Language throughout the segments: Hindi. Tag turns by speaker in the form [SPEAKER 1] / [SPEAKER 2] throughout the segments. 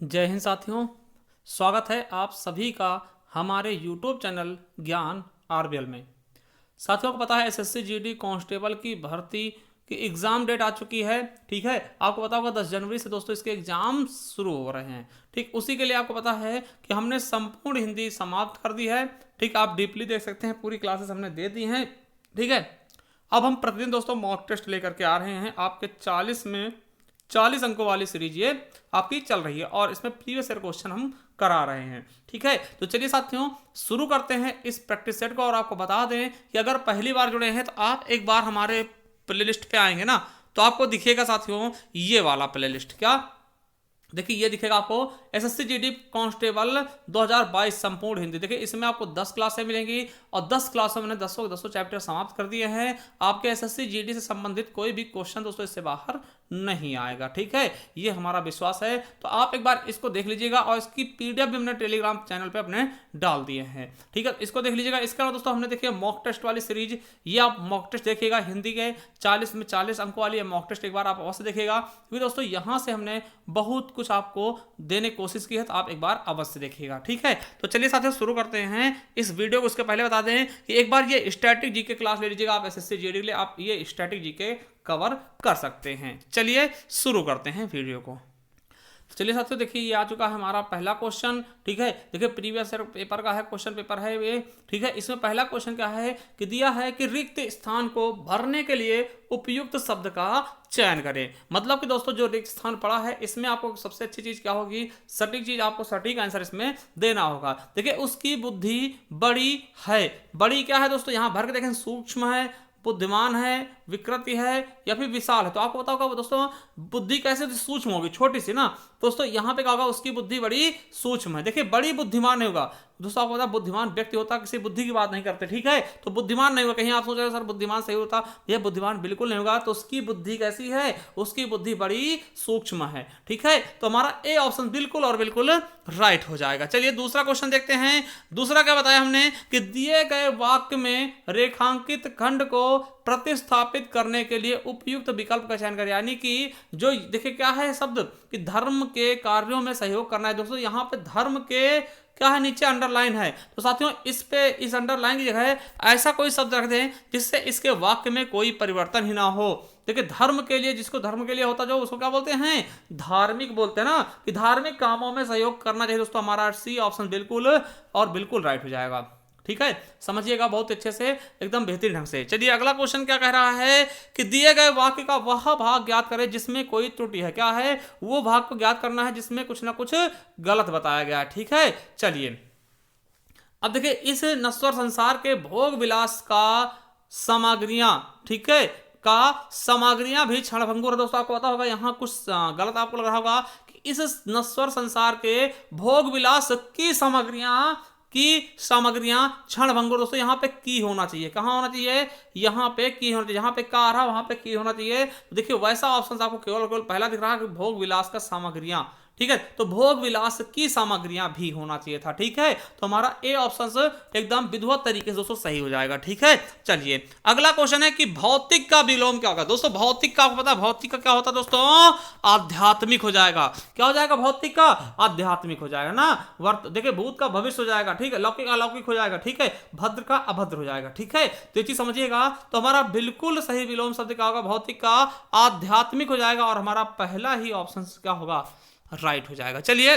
[SPEAKER 1] जय हिंद साथियों। स्वागत है आप सभी का हमारे YouTube चैनल ज्ञान आरबीएल में। साथियों को पता है एसएससी जीडी कांस्टेबल की भर्ती की एग्ज़ाम डेट आ चुकी है। ठीक है, आपको पता होगा 10 जनवरी से दोस्तों इसके एग्ज़ाम शुरू हो रहे हैं। ठीक, उसी के लिए आपको पता है कि हमने संपूर्ण हिंदी समाप्त कर दी है। ठीक, आप डीपली देख सकते हैं, पूरी क्लासेस हमने दे दी हैं। ठीक है, अब हम प्रतिदिन दोस्तों मॉक टेस्ट लेकर के आ रहे हैं। आपके 40 अंकों वाली सीरीज ये आपकी चल रही है और इसमें प्रीवियस ईयर क्वेश्चन हम करा रहे हैं। ठीक है, तो चलिए साथियों शुरू करते हैं इस प्रैक्टिस सेट को। और आपको बता दें कि अगर पहली बार जुड़े हैं तो आप एक बार हमारे प्लेलिस्ट पे आएंगे ना, तो आपको दिखेगा साथियों ये वाला प्लेलिस्ट। क्या देखिए, ये दिखेगा आपको एसएससी जीडी कांस्टेबल 2022 संपूर्ण हिंदी। देखिए, इसमें आपको 10 क्लासें मिलेंगी और 10 क्लासों में 10 चैप्टर समाप्त कर दिए हैं। आपके एसएससी जीडी से संबंधित कोई भी क्वेश्चन दोस्तों इससे बाहर नहीं आएगा। ठीक है, ये हमारा विश्वास है। तो आप एक बार इसको देख लीजिएगा और इसकी पीडीएफ भी हमने टेलीग्राम चैनल पे अपने डाल दिए हैं। ठीक है, इसको देख लीजिएगा। इसके अलावा दोस्तों हमने देखिए मॉक टेस्ट वाली सीरीज, ये आप मॉक टेस्ट देखिएगा हिंदी के 40 में 40 अंकों वाली मॉक टेस्ट एक बार आप अवश्य देखिएगा, क्योंकि दोस्तों यहाँ से हमने बहुत कुछ आपको देने की कोशिश की है, तो आप एक बार अवश्य देखिएगा। ठीक है, तो चलिए साथियों शुरू करते हैं इस वीडियो को। उसके पहले बता दें कि एक बार ये स्टैटिक जीके क्लास ले लीजिएगा आप एसएससी जीडी के लिए, आप ये स्टैटिक जीके कवर कर सकते हैं। चलिए शुरू करते हैं वीडियो को। तो चलिए साथियों देखिए, ये आ चुका है हमारा पहला क्वेश्चन। ठीक है, देखिए प्रीवियस ईयर पेपर का है, क्वेश्चन पेपर है ये। ठीक है, इसमें पहला क्वेश्चन क्या है कि दिया है कि रिक्त स्थान को भरने के लिए उपयुक्त शब्द का चयन करें। मतलब कि दोस्तों जो रिक्त स्थान पड़ा है इसमें आपको सबसे अच्छी चीज क्या होगी, सटीक चीज, आपको सटीक आंसर इसमें देना होगा। देखिए, उसकी बुद्धि बड़ी है। बड़ी क्या है दोस्तों, यहां भर के देखें, सूक्ष्म है, बुद्धिमान है, विकृति है या फिर विशाल है। तो आपको पता होगा दोस्तों बुद्धि कैसे सूक्ष्म होगी, छोटी सी ना। दोस्तों यहाँ पे क्या होगा, उसकी बुद्धि बड़ी सूक्ष्म है। देखिए, बड़ी बुद्धिमान नहीं होगा दोस्तों। आपको पता बुद्धिमान व्यक्ति होता किसी बुद्धि की बात नहीं करते। ठीक है, तो बुद्धिमान नहीं होगा। कहीं आप सोच रहे हो सर बुद्धिमान सही होता, यह बुद्धिमान बिल्कुल नहीं होगा। तो उसकी बुद्धि कैसी है, उसकी बुद्धि बड़ी सूक्ष्म है। ठीक है, तो हमारा ए ऑप्शन बिल्कुल और बिल्कुल राइट हो जाएगा। चलिए दूसरा क्वेश्चन देखते हैं। दूसरा क्या बताया हमने कि दिए गए वाक्य में रेखांकित खंड को प्रतिस्थापित करने के लिए उपयुक्त विकल्प का चयन करें। यानी कि जो देखिए क्या है शब्द कि धर्म के कार्यों में सहयोग करना है। दोस्तों यहाँ पे धर्म के क्या है, नीचे अंडरलाइन है। तो साथियों इस पे, इस अंडरलाइन की जगह ऐसा कोई शब्द रख दें जिससे इसके वाक्य में कोई परिवर्तन ही ना हो। देखिए, धर्म के लिए, जिसको धर्म के लिए होता जो उसको क्या बोलते हैं, धार्मिक बोलते हैं ना, कि धार्मिक कामों में सहयोग करना चाहिए। दोस्तों हमारा सी ऑप्शन बिल्कुल और बिल्कुल राइट हो जाएगा। ठीक है, समझिएगा बहुत अच्छे से, एकदम बेहतरीन ढंग से। चलिए अगला क्वेश्चन क्या कह रहा है कि दिए गए वाक्य का वह भाग ज्ञात करें जिसमें कोई त्रुटि है। क्या है, वो भाग को ज्ञात करना है जिसमें कुछ ना कुछ गलत बताया गया है। ठीक है, चलिए अब देखिए, इस नश्वर संसार के भोग विलास का सामग्रियां, ठीक है, का सामग्रियां भी क्षणभंगुर है। दोस्तों आपको पता होगा यहाँ कुछ गलत आपको लग रहा होगा कि इस नश्वर संसार के भोग विलास की सामग्रियां क्षणभंगुर। दोस्तों यहाँ पे की होना चाहिए, कहाँ होना चाहिए, यहाँ पे की होना चाहिए। जहां पे का आ रहा वहां पे की होना चाहिए। तो देखिए वैसा ऑप्शन आपको केवल पहला दिख रहा है कि भोग विलास का सामग्रियां। ठीक है, तो भोग विलास की सामग्रियां भी होना चाहिए था। ठीक है, तो हमारा ए ऑप्शन एकदम विधिवत तरीके से दोस्तों सही हो जाएगा। ठीक है, चलिए अगला क्वेश्चन है कि भौतिक का विलोम क्या होगा। दोस्तों भौतिक का आपको पता है, भौतिक का क्या होता है दोस्तों, आध्यात्मिक हो जाएगा। क्या हो जाएगा, भौतिक का आध्यात्मिक हो जाएगा ना। वर्त देखिए, भूत का भविष्य हो जाएगा। ठीक है, लौकिक अलौकिक हो जाएगा। ठीक है, भद्र का अभद्र हो जाएगा। ठीक है, तो ये चीज समझिएगा। तो हमारा बिल्कुल सही विलोम शब्द क्या होगा, भौतिक का आध्यात्मिक हो जाएगा और हमारा पहला ही ऑप्शन क्या होगा, राइट हो जाएगा। चलिए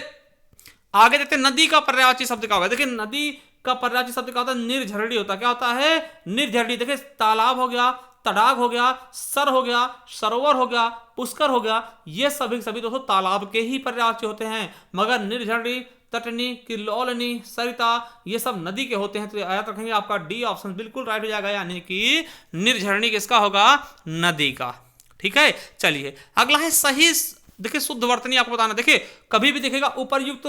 [SPEAKER 1] आगे देखते हैं, नदी का पर्यायवाची शब्द क्या होगा। देखिए नदी का पर्यायवाची शब्द क्या होता है, निर्झरणी होता है। क्या होता है, निर्झरणी। देखिए तालाब हो गया, तडाग हो गया, सर हो गया, सरोवर हो गया, पुष्कर हो गया, ये सभी दोस्तों तालाब के ही पर्यायवाची होते हैं। मगर निर्झरणी, तटनी, किल्लौलनी, सरिता ये सब नदी के होते हैं। तो याद रखेंगे आपका डी ऑप्शन बिल्कुल राइट हो जाएगा, यानी कि निर्झरणी किसका होगा, नदी का। ठीक है, चलिए अगला है सही। देखिए शुद्ध वर्तनी आपको बताना। देखिए कभी भी देखिएगा उपरयुक्त,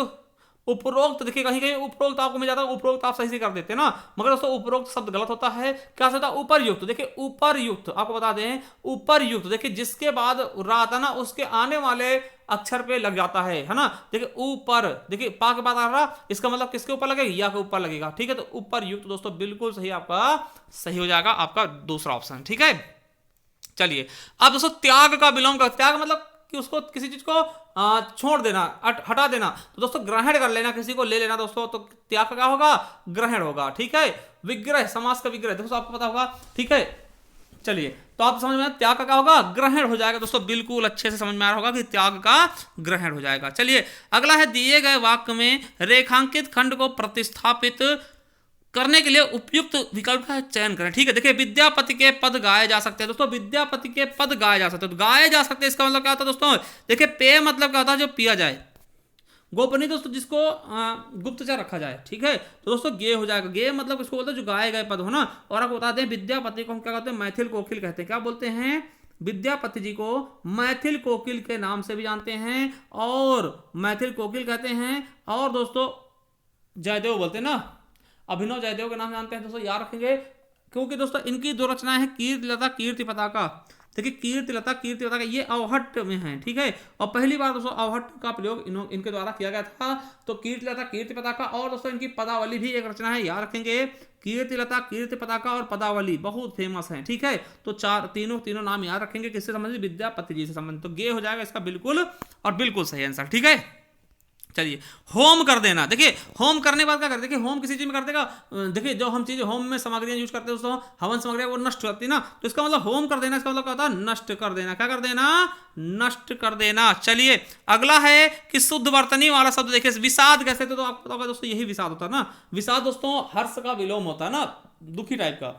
[SPEAKER 1] उपरोक्त, देखिए कहीं कहीं उपरोक्त आपको मिल जाता है, उपरोक्त आप सही से कर देते हैं ना, मगर दोस्तों उपरोक्त शब्द गलत होता है। क्या होता है, उपर्युक्त। देखिए उपर्युक्त आपको बता दें, उपर्युक्त देखिए जिसके बाद रा आता ना उसके आने वाले अक्षर पे लग जाता है ना। देखिए ऊपर, देखिए पा के बाद आ रहा, इसका मतलब किसके ऊपर लगेगा, या के ऊपर लगेगा। ठीक है, तो उपर्युक्त दोस्तों बिल्कुल सही आपका सही हो जाएगा, आपका दूसरा ऑप्शन। ठीक है, चलिए अब दोस्तों त्याग का विलोम का, त्याग मतलब कि उसको किसी चीज को छोड़ देना, हटा देना, तो दोस्तों ग्रहण कर लेना, किसी को ले लेना दोस्तों, तो त्याग का क्या होगा, ग्रहण होगा। ठीक है, विग्रह, समास का विग्रह दोस्तों आपको पता होगा। ठीक है, चलिए, तो आप समझ में त्याग का क्या होगा, ग्रहण हो जाएगा दोस्तों, बिल्कुल अच्छे से समझ में आ रहा होगा कि त्याग का ग्रहण हो जाएगा। चलिए अगला है, दिए गए वाक्य में रेखांकित खंड को प्रतिस्थापित करने के लिए उपयुक्त विकल्प का चयन करें। ठीक है, देखिए विद्यापति के पद गाए जा सकते हैं दोस्तों, विद्यापति के पद गाए जा सकते हैं, तो गाए जा सकते हैं इसका मतलब क्या होता है दोस्तों, देखिए पेय मतलब क्या होता है, जो पिया जाए, गोपनीय दोस्तों जिसको गुप्तचर रखा जाए। ठीक है, तो दोस्तों गे हो जाएगा, गे मतलब इसको बोलते हैं जो गाए गए पद हो ना। और आपको बता दें विद्यापति को हम क्या कहते हैं, मैथिल कोकिल कहते हैं। क्या बोलते हैं, विद्यापति जी को मैथिल कोकिल के नाम से भी जानते हैं, और मैथिल कोकिल कहते हैं, और दोस्तों जयदेव बोलते हैं ना, अभिनव जयदेव के नाम जानते हैं दोस्तों, याद रखेंगे, क्योंकि दोस्तों इनकी दो रचनाएं हैं, कीर्तिलता कीर्ति पताका। देखिए कीर्तिलता कीर्ति पताका ये अवहट्ट में है। ठीक है, और पहली बार दोस्तों अवहट्ट का प्रयोग इनके द्वारा किया गया था। तो कीर्तिलता कीर्ति पताका, और दोस्तों इनकी पदावली भी एक रचना है, याद रखेंगे, कीर्तिलता कीर्ति पताका और पदावली बहुत फेमस है। ठीक है, तो तीनों नाम याद रखेंगे, किससे संबंधित, विद्यापति जी से संबंधित। तो गे हो जाएगा इसका बिल्कुल और बिल्कुल सही आंसर। ठीक है, चलिए होम कर देना, देखिए होम करने के बाद क्या करते, देखिए होम किसी चीज में कर देगा, देखिए जो हम चीजें होम में सामग्रियां यूज करते हैं दोस्तों, हवन सामग्रियां वो नष्ट होती है ना, तो इसका मतलब होम कर देना, इसका मतलब क्या होता है, नष्ट कर देना। क्या कर देना, नष्ट कर देना। चलिए अगला है कि शुद्ध वर्तनी वाला शब्द, देखिए विषाद कैसे, तो आपको पता होगा दोस्तों यही विषाद होता है ना, विषाद दोस्तों हर्ष का विलोम होता है ना, दुखी टाइप का,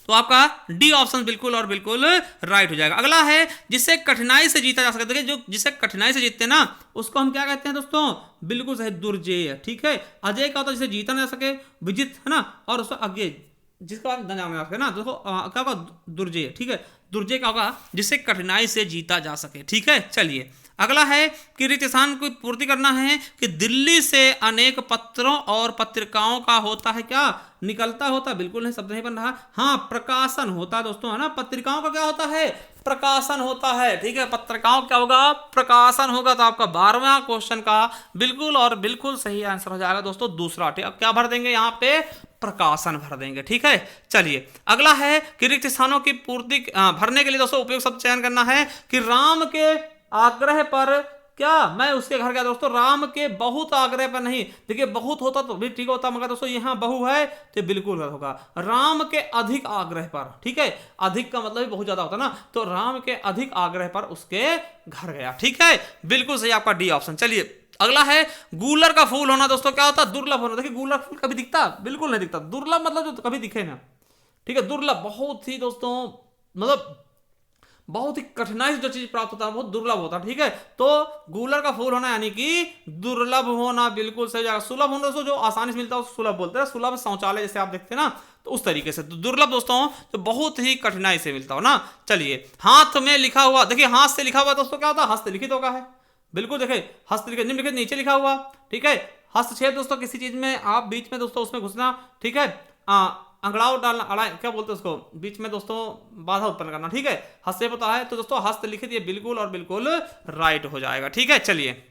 [SPEAKER 1] तो आपका डी ऑप्शन बिल्कुल और बिल्कुल राइट हो जाएगा। अगला है जिससे कठिनाई से जीता जा सकता है, जो जिसे कठिनाई से जीतते हैं ना उसको हम क्या कहते हैं दोस्तों, बिल्कुल सही, दुर्जेय। ठीक है, अजय क्या होता है, जिसे जीता ना जा सके, विजित है ना, और उसका अज्ञेय जिसका आप न जाना सके ना, देखो क्या होगा, दुर्जेय। ठीक है, दुर्जेय क्या होगा, जिससे कठिनाई से जीता जा सके। ठीक है, चलिए अगला है कि रिक्त स्थान को पूर्ति करना है कि दिल्ली से अनेक पत्रों और पत्रिकाओं का होता है क्या, निकलता होता, बिल्कुल नहीं, शब्द नहीं बन रहा, हाँ प्रकाशन होता है दोस्तों, है ना, पत्रिकाओं का क्या होता है, प्रकाशन होता है। ठीक है, पत्रिकाओं क्या होगा, प्रकाशन होगा। तो आपका 12वां क्वेश्चन का बिल्कुल और बिल्कुल सही आंसर हो जाएगा दोस्तों दूसरा। ठीक, अब क्या भर देंगे यहाँ पे, प्रकाशन भर देंगे। ठीक है, चलिए अगला है कि रिक्त स्थानों की पूर्ति भरने के लिए दोस्तों उपयुक्त शब्द चयन करना है कि राम के आग्रह पर, क्या मैं उसके घर गया दोस्तों, राम के बहुत आग्रह पर नहीं, देखिए बहुत होता तो भी ठीक होता, मगर दोस्तों यहाँ बहु है तो बिल्कुल गलत होगा, राम के अधिक आग्रह पर। ठीक है, अधिक का मतलब भी बहुत ज्यादा होता ना, तो राम के अधिक आग्रह पर उसके घर गया। ठीक है, बिल्कुल सही आपका डी ऑप्शन। चलिए अगला है गूलर का फूल होना दोस्तों, क्या होता है, दुर्लभ होना। देखिए गूलर फूल कभी दिखता, बिल्कुल नहीं दिखता, दुर्लभ मतलब जो कभी दिखे ना। ठीक है, दुर्लभ बहुत ही दोस्तों, मतलब बहुत ही कठिनाई से जो चीज प्राप्त होता है बहुत दुर्लभ होता है। ठीक है, तो गूलर का फूल होना यानी कि दुर्लभ होना, बिल्कुल सही जाएगा। सुलभ होना दोस्तों जो आसानी से मिलता है उसको सुलभ बोलते हैं, सुलभ शौचालय जैसे आप देखते हैं ना, तो उस तरीके से। तो दुर्लभ दोस्तों तो बहुत ही कठिनाई से मिलता हो ना। चलिए हाथ में लिखा हुआ, देखिए हाथ से लिखा हुआ दोस्तों क्या होता है, हस्तलिखित होगा है, बिल्कुल देखिए हस्तलिखित, निम्नलिखित नीचे लिखा हुआ। ठीक है, हस्तक्षेप दोस्तों किसी चीज में आप बीच में दोस्तों उसमें घुसना। ठीक है, अंगड़ाव डालना, अड़ा क्या बोलते हैं उसको, बीच में दोस्तों बाधा उत्पन्न करना। ठीक है, हस्तक्षेप होता है, तो दोस्तों हस्तलिखित ये बिल्कुल और बिल्कुल राइट हो जाएगा। ठीक है, चलिए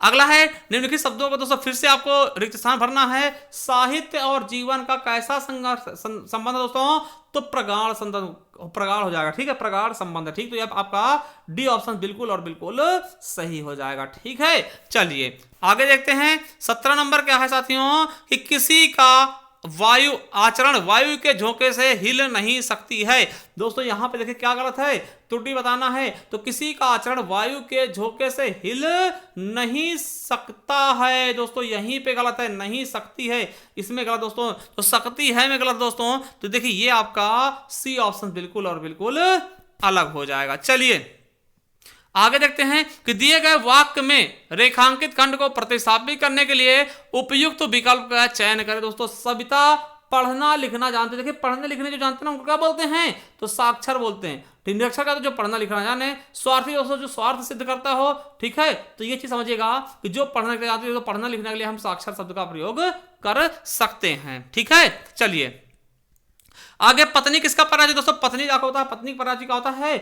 [SPEAKER 1] अगला है निम्नलिखित शब्दों को दोस्तों फिर से आपको रिक्त स्थान भरना है। साहित्य और जीवन का कैसा संबंध है दोस्तों, तो प्रगाढ़ संबंध, प्रगाढ़ हो जाएगा। ठीक है, प्रगाढ़ संबंध है। ठीक, तो ये आपका डी ऑप्शन बिल्कुल और बिल्कुल सही हो जाएगा। ठीक है, चलिए आगे देखते हैं। 17 नंबर क्या है साथियों, कि किसी का वायु आचरण वायु के झोंके से हिल नहीं सकती है। दोस्तों यहां पे देखिए क्या गलत है, त्रुटि बताना है। तो किसी का आचरण वायु के झोंके से हिल नहीं सकता है दोस्तों, यहीं पे गलत है, नहीं सकती है इसमें गलत दोस्तों, तो सकती है में गलत दोस्तों। तो देखिए ये आपका सी ऑप्शन बिल्कुल और बिल्कुल अलग हो जाएगा। चलिए आगे देखते हैं कि दिए गए वाक्य में रेखांकित खंड को प्रतिस्थापित करने के लिए उपयुक्त विकल्प का चयन करें। दोस्तों सविता पढ़ना लिखना जानते, देखिए पढ़ने लिखने जो जानते हैं उनको क्या बोलते हैं, तो साक्षर बोलते हैं। निरक्षर का तो जो पढ़ना लिखना जाने, स्वार्थी दोस्तों जो स्वार्थ सिद्ध करता हो। ठीक है, तो ये चीज समझिएगा कि जो पढ़ना लिखना जानते हैं, तो पढ़ना लिखने के लिए हम साक्षर शब्द का प्रयोग कर सकते हैं। ठीक है, चलिए आगे पत्नी किसका पराजय दोस्तों, पत्नी क्या होता है, पत्नी पराजय क्या होता है,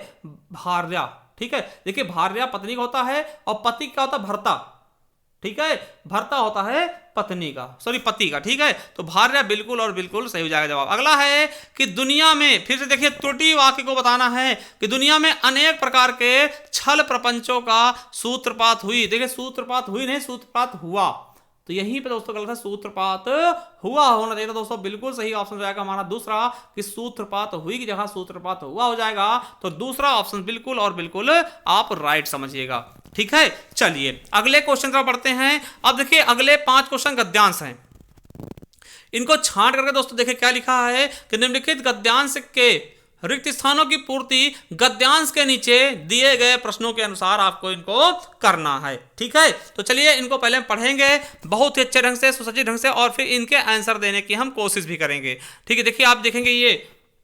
[SPEAKER 1] भार्या। ठीक है, देखिए भार्या पत्नी का होता है, और पति क्या होता है, भर्ता। ठीक है, भर्ता होता है पत्नी का, सॉरी पति का, ठीक है। तो भार्या बिल्कुल और बिल्कुल सही हो जाएगा जवाब। अगला है कि दुनिया में, फिर से देखिए त्रुटि वाक्य को बताना है कि दुनिया में अनेक प्रकार के छल प्रपंचों का सूत्रपात हुई। देखिए सूत्रपात हुई नहीं, सूत्रपात हुआ, तो यहीं पे दोस्तों गलत है, सूत्रपात हुआ होना चाहिए था दोस्तों। बिल्कुल सही ऑप्शन हो जाएगा हमारा दूसरा कि सूत्रपात हुई की जगह सूत्रपात हुआ हो जाएगा। तो दूसरा ऑप्शन बिल्कुल और बिल्कुल आप राइट समझिएगा, ठीक है। चलिए अगले क्वेश्चन पर बढ़ते हैं। अब देखिए अगले 5 क्वेश्चन गद्यांश हैं, इनको छांट करके दोस्तों देखिए क्या लिखा है कि निम्नलिखित गद्यांश के रिक्त स्थानों की पूर्ति गद्यांश के नीचे दिए गए प्रश्नों के अनुसार आपको इनको करना है, ठीक है। तो चलिए इनको पहले पढ़ेंगे बहुत ही अच्छे ढंग से, सुसज्जित ढंग से, और फिर इनके आंसर देने की हम कोशिश भी करेंगे, ठीक है। देखिए आप देखेंगे ये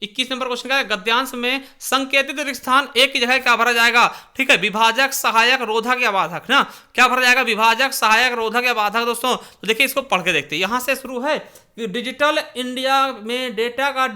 [SPEAKER 1] 21 नंबर क्वेश्चन का गद्यांश में संकेतित रिक्त स्थान एक की जगह क्या भरा जाएगा, ठीक है। विभाजक, सहायक, रोधक या बाधक ना, क्या भरा जाएगा, विभाजक, सहायक, रोधक या बाधक दोस्तों। तो देखिए इसको पढ़ के देखते हैं। यहां से शुरू है कि डिजिटल इंडिया में डेटा का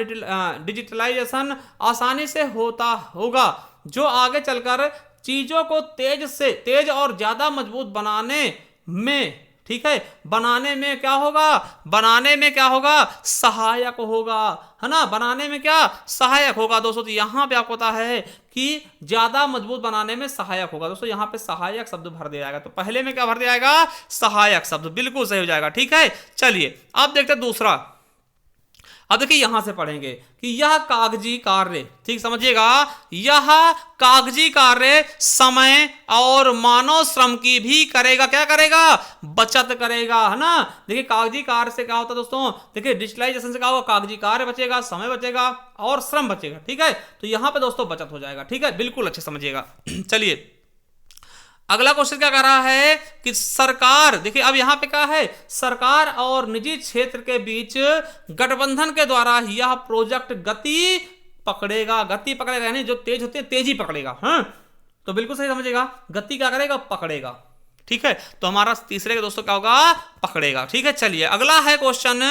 [SPEAKER 1] डिजिटलाइजेशन आसानी से होता होगा, जो आगे चलकर चीजों को तेज और ज्यादा मजबूत बनाने में, ठीक है, बनाने में क्या होगा, बनाने में क्या होगा, सहायक होगा, है ना, बनाने में क्या सहायक होगा दोस्तों। तो यहां पे आपको पता है कि ज्यादा मजबूत बनाने में सहायक होगा दोस्तों, यहां पे सहायक शब्द भर दिया जाएगा। तो पहले में क्या भर दिया जाएगा, सहायक शब्द, बिल्कुल सही हो जाएगा, ठीक है। चलिए अब देखते हैं दूसरा। अब देखिए यहां से पढ़ेंगे कि यह कागजी कार्य, ठीक समझिएगा, यह कागजी कार्य समय और मानव श्रम की भी करेगा, क्या करेगा, बचत करेगा, है ना। देखिए कागजी कार्य से क्या होता है दोस्तों, देखिए डिजिटलाइजेशन से क्या होगा, कागजी कार्य बचेगा, समय बचेगा और श्रम बचेगा, ठीक है। तो यहां पे दोस्तों बचत हो जाएगा, ठीक है, बिल्कुल अच्छे समझिएगा। चलिए अगला क्वेश्चन क्या कर रहा है कि सरकार, देखिए अब यहां पे क्या है, सरकार और निजी क्षेत्र के बीच गठबंधन के द्वारा यह प्रोजेक्ट गति पकड़ेगा, गति पकड़ेगा यानी जो तेज होते हैं तेजी पकड़ेगा, हाँ। तो बिल्कुल सही समझिएगा, गति क्या करेगा, पकड़ेगा, ठीक है। तो हमारा तीसरे के दोस्तों क्या होगा, पकड़ेगा, ठीक है। चलिए अगला है क्वेश्चन,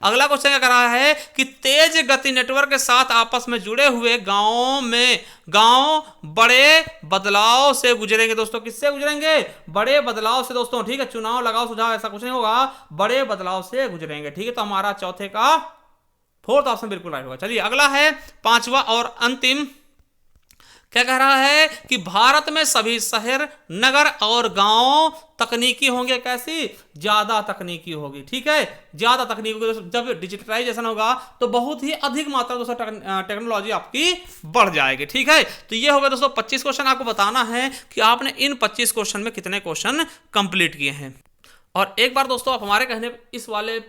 [SPEAKER 1] अगला क्वेश्चन क्या कर रहा है कि तेज गति नेटवर्क के साथ आपस में जुड़े हुए गांव बड़े बदलाव से गुजरेंगे दोस्तों। किससे गुजरेंगे, बड़े बदलाव से दोस्तों, ठीक है। चुनाव लगाओ सुझाव ऐसा कुछ नहीं होगा, बड़े बदलाव से गुजरेंगे, ठीक है। तो हमारा चौथे का फोर्थ ऑप्शन बिल्कुल राइट होगा। चलिए अगला है 5वां और अंतिम, क्या कह रहा है कि भारत में सभी शहर, नगर और गांव तकनीकी होंगे, कैसी, ज्यादा तकनीकी होगी, ठीक है, ज्यादा तकनीकी होगी। जब डिजिटलाइजेशन होगा तो बहुत ही अधिक मात्रा दोस्तों टेक्नोलॉजी आपकी बढ़ जाएगी, ठीक है। तो ये होगा दोस्तों 25 क्वेश्चन। आपको बताना है कि आपने इन 25 क्वेश्चन में कितने क्वेश्चन कंप्लीट किए हैं। और एक बार दोस्तों आप हमारे कहने इस वाले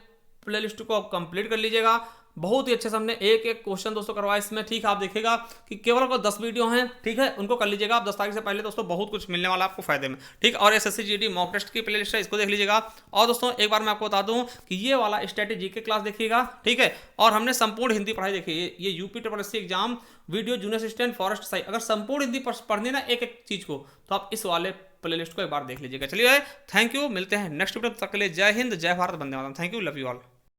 [SPEAKER 1] प्लेलिस्ट को कंप्लीट कर लीजिएगा। बहुत ही अच्छे से हमने एक एक क्वेश्चन दोस्तों करवाया इसमें, ठीक है। आप देखिएगा कि केवल 10 वीडियो हैं, ठीक है, उनको कर लीजिएगा आप 10 तारीख से पहले दोस्तों, बहुत कुछ मिलने वाला आपको फायदे में, ठीक। और एसएससी जीडी मॉक टेस्ट की प्लेलिस्ट है, इसको देख लीजिएगा। और दोस्तों एक बार मैं आपको बता दूं कि ये वाला स्ट्रेटेजी के क्लास देखिएगा, ठीक है। और हमने संपूर्ण हिंदी पढ़ाई देखी, ये UP SSC exam video junior assistant forest science, अगर संपूर्ण हिंदी पढ़नी ना एक एक चीज को, तो आप इस वाले प्लेलिस्ट को एक बार देख लीजिएगा। चलिए थैंक यू, मिलते हैं नेक्स्ट वीडियो, तक के लिए जय हिंद, जय भारत, वंदे मातरम, thank you, love you all.